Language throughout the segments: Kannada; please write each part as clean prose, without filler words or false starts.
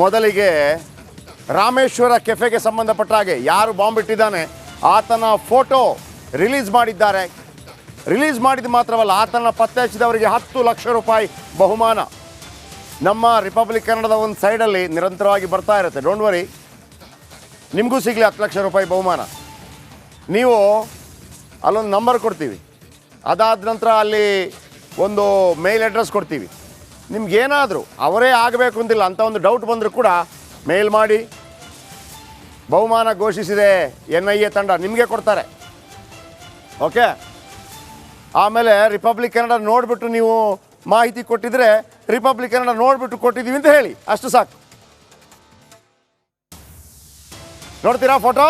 ಮೊದಲಿಗೆ ರಾಮೇಶ್ವರ ಕೆಫೆಗೆ ಸಂಬಂಧಪಟ್ಟ ಹಾಗೆ ಯಾರು ಬಾಂಬ್ ಇಟ್ಟಿದ್ದಾನೆ ಆತನ ಫೋಟೋ ರಿಲೀಸ್ ಮಾಡಿದ್ದಾರೆ. ರಿಲೀಸ್ ಮಾಡಿದ ಮಾತ್ರವಲ್ಲ, ಆತನ ಪತ್ತೆ ಹಚ್ಚಿದವರಿಗೆ 10 ಲಕ್ಷ ರೂಪಾಯಿ ಬಹುಮಾನ. ನಮ್ಮ ರಿಪಬ್ಲಿಕ್ ಕನ್ನಡದ ಒಂದು ಸೈಡಲ್ಲಿ ನಿರಂತರವಾಗಿ ಬರ್ತಾ ಇರುತ್ತೆ. ಡೋಂಟ್ ವರಿ, ನಿಮಗೂ ಸಿಗಲಿ 10 ಲಕ್ಷ ರೂಪಾಯಿ ಬಹುಮಾನ. ನೀವು ಅಲ್ಲೊಂದು ನಂಬರ್ ಕೊಡ್ತೀವಿ, ಅದಾದ ನಂತರ ಅಲ್ಲಿ ಒಂದು ಮೇಲ್ ಅಡ್ರೆಸ್ ಕೊಡ್ತೀವಿ. ನಿಮ್ಗೇನಾದರೂ ಅವರೇ ಆಗಬೇಕು ಅಂತಿಲ್ಲ ಅಂತ ಒಂದು ಡೌಟ್ ಬಂದರೂ ಕೂಡ ಮೇಲ್ ಮಾಡಿ, ಬಹುಮಾನ ಘೋಷಿಸಿದೆ NIA ತಂಡ, ನಿಮಗೆ ಕೊಡ್ತಾರೆ. ಓಕೆ, ಆಮೇಲೆ ರಿಪಬ್ಲಿಕ್ ಕನ್ನಡ ನೋಡಿಬಿಟ್ಟು ನೀವು ಮಾಹಿತಿ ಕೊಟ್ಟಿದ್ರೆ ರಿಪಬ್ಲಿಕ್ ಕನ್ನಡ ನೋಡಿಬಿಟ್ಟು ಕೊಟ್ಟಿದ್ದೀವಿ ಅಂತ ಹೇಳಿ, ಅಷ್ಟು ಸಾಕು. ನೋಡ್ತೀರಾ ಫೋಟೋ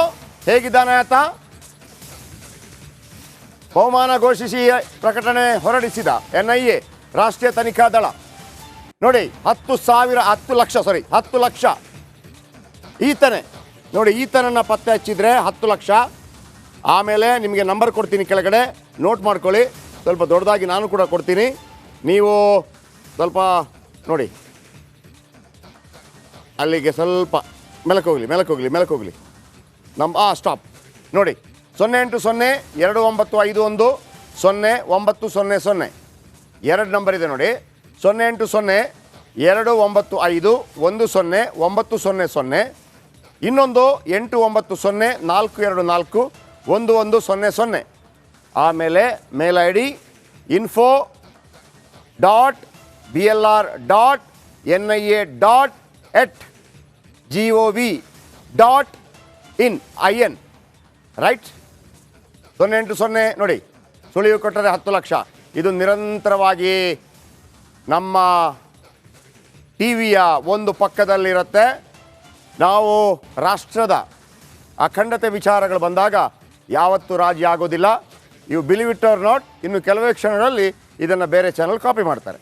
ಹೇಗಿದ್ದಾನೆ ಆತ? ಬಹುಮಾನ ಘೋಷಿಸಿ ಪ್ರಕಟಣೆ ಹೊರಡಿಸಿದ NIA ರಾಷ್ಟ್ರೀಯ ತನಿಖಾ ದಳ. ನೋಡಿ 10 ಲಕ್ಷ ಈತನೇ. ನೋಡಿ, ಈತನನ್ನು ಪತ್ತೆ ಹಚ್ಚಿದರೆ 10 ಲಕ್ಷ. ಆಮೇಲೆ ನಿಮಗೆ ನಂಬರ್ ಕೊಡ್ತೀನಿ, ಕೆಳಗಡೆ ನೋಟ್ ಮಾಡ್ಕೊಳ್ಳಿ. ಸ್ವಲ್ಪ ದೊಡ್ಡದಾಗಿ ನಾನು ಕೂಡ ಕೊಡ್ತೀನಿ, ನೀವು ಸ್ವಲ್ಪ ನೋಡಿ, ಅಲ್ಲಿಗೆ ಸ್ವಲ್ಪ ಮೇಲಕ್ಕೆ ಹೋಗಲಿ. ಸ್ಟಾಪ್. ನೋಡಿ 0802951 0900 2 ನಂಬರ್ ಇದೆ ನೋಡಿ. 0802951 ಇನ್ನೊಂದು 8904241100. ಆಮೇಲೆ ಮೇಲ್ ID info.blr.nia.gov.in ರೈಟ್. 080 ನೋಡಿ, ಸುಳಿವು ಕೊಟ್ಟರೆ 10 ಲಕ್ಷ. ಇದು ನಿರಂತರವಾಗಿ ನಮ್ಮ ಟಿವಿಯ ಒಂದು ಪಕ್ಕದಲ್ಲಿರುತ್ತೆ. ನಾವು ರಾಷ್ಟ್ರದ ಅಖಂಡತೆ ವಿಚಾರಗಳು ಬಂದಾಗ ಯಾವತ್ತೂ ರಾಜಿ ಆಗೋದಿಲ್ಲ. ಇವು ಬಿಲೀವ್ ಇಟ್ ಆರ್ ನಾಟ್, ಇನ್ನು ಕೆಲವೇ ಕ್ಷಣಗಳಲ್ಲಿ ಇದನ್ನು ಬೇರೆ ಚಾನಲ್ ಕಾಪಿ ಮಾಡ್ತಾರೆ.